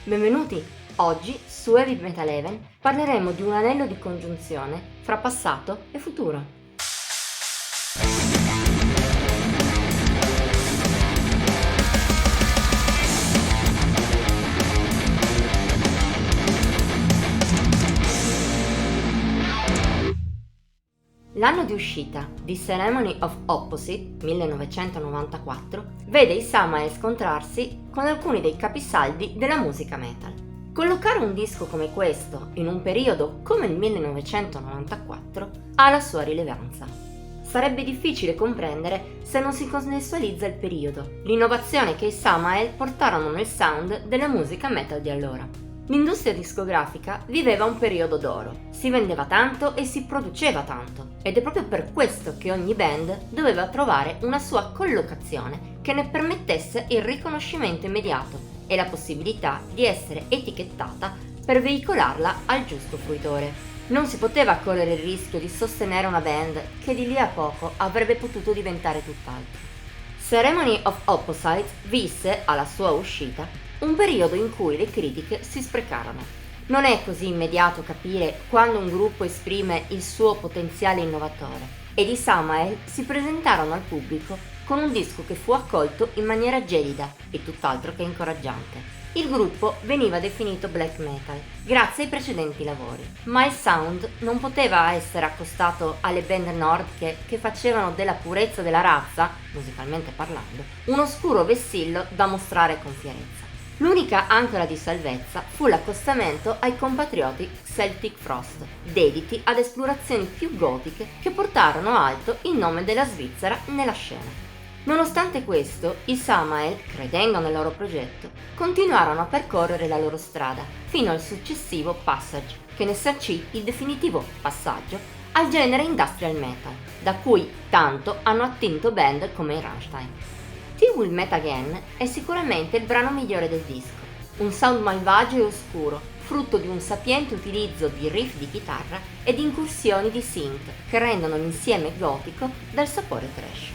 Benvenuti! Oggi su Heavy Metal Even parleremo di un anello di congiunzione fra passato e futuro. L'anno di uscita di Ceremony of Opposite, 1994, vede i Samael scontrarsi con alcuni dei capisaldi della musica metal. Collocare un disco come questo in un periodo come il 1994 ha la sua rilevanza. Sarebbe difficile comprendere se non si contestualizza il periodo, l'innovazione che i Samael portarono nel sound della musica metal di allora. L'industria discografica viveva un periodo d'oro, si vendeva tanto e si produceva tanto, ed è proprio per questo che ogni band doveva trovare una sua collocazione che ne permettesse il riconoscimento immediato e la possibilità di essere etichettata per veicolarla al giusto fruitore. Non si poteva correre il rischio di sostenere una band che di lì a poco avrebbe potuto diventare tutt'altro. Ceremony of Opposites visse, alla sua uscita, un periodo in cui le critiche si sprecarono. Non è così immediato capire quando un gruppo esprime il suo potenziale innovatore, ed i Samael si presentarono al pubblico con un disco che fu accolto in maniera gelida e tutt'altro che incoraggiante. Il gruppo veniva definito black metal grazie ai precedenti lavori, ma il sound non poteva essere accostato alle band nordiche che facevano della purezza della razza, musicalmente parlando, un oscuro vessillo da mostrare con fierezza. L'unica ancora di salvezza fu l'accostamento ai compatrioti Celtic Frost, dediti ad esplorazioni più gotiche che portarono alto il nome della Svizzera nella scena. Nonostante questo, i Samael, credendo nel loro progetto, continuarono a percorrere la loro strada fino al successivo Passage, che ne sancì il definitivo passaggio al genere industrial metal, da cui tanto hanno attinto band come i Rammstein. Till We Met Again è sicuramente il brano migliore del disco, un sound malvagio e oscuro, frutto di un sapiente utilizzo di riff di chitarra e di incursioni di synth che rendono l'insieme gotico dal sapore trash.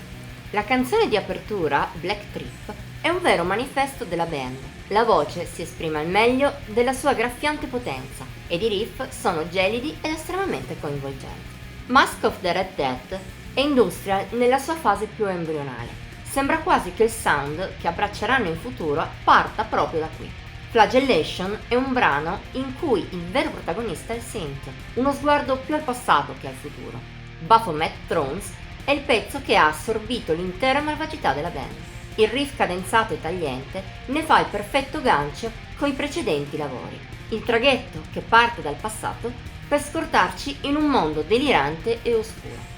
La canzone di apertura, Black Trip, è un vero manifesto della band. La voce si esprime al meglio della sua graffiante potenza ed i riff sono gelidi ed estremamente coinvolgenti. Mask of the Red Death è industrial nella sua fase più embrionale. Sembra quasi che il sound che abbracceranno in futuro parta proprio da qui. Flagellation è un brano in cui il vero protagonista è il synth, uno sguardo più al passato che al futuro. Baphomet Thrones è il pezzo che ha assorbito l'intera malvagità della band. Il riff cadenzato e tagliente ne fa il perfetto gancio coi precedenti lavori. Il traghetto che parte dal passato per scortarci in un mondo delirante e oscuro.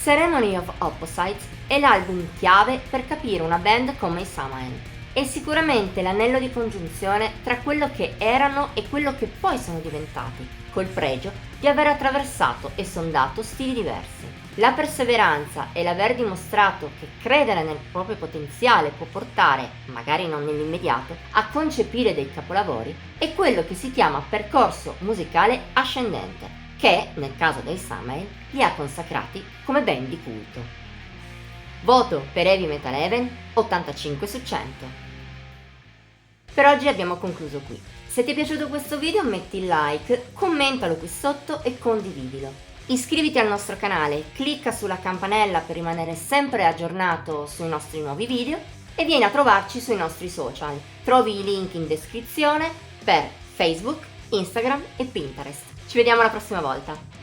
Ceremony of Opposites è l'album chiave per capire una band come i Samael. È sicuramente l'anello di congiunzione tra quello che erano e quello che poi sono diventati, col pregio di aver attraversato e sondato stili diversi. La perseveranza e l'aver dimostrato che credere nel proprio potenziale può portare, magari non nell'immediato, a concepire dei capolavori è quello che si chiama percorso musicale ascendente, che, nel caso dei Samael, li ha consacrati come band di culto. Voto per Heavy Metal Even 85 su 100. Per oggi abbiamo concluso qui. Se ti è piaciuto questo video metti il like, commentalo qui sotto e condividilo. Iscriviti al nostro canale, clicca sulla campanella per rimanere sempre aggiornato sui nostri nuovi video e vieni a trovarci sui nostri social. Trovi i link in descrizione per Facebook, Instagram e Pinterest. Ci vediamo la prossima volta!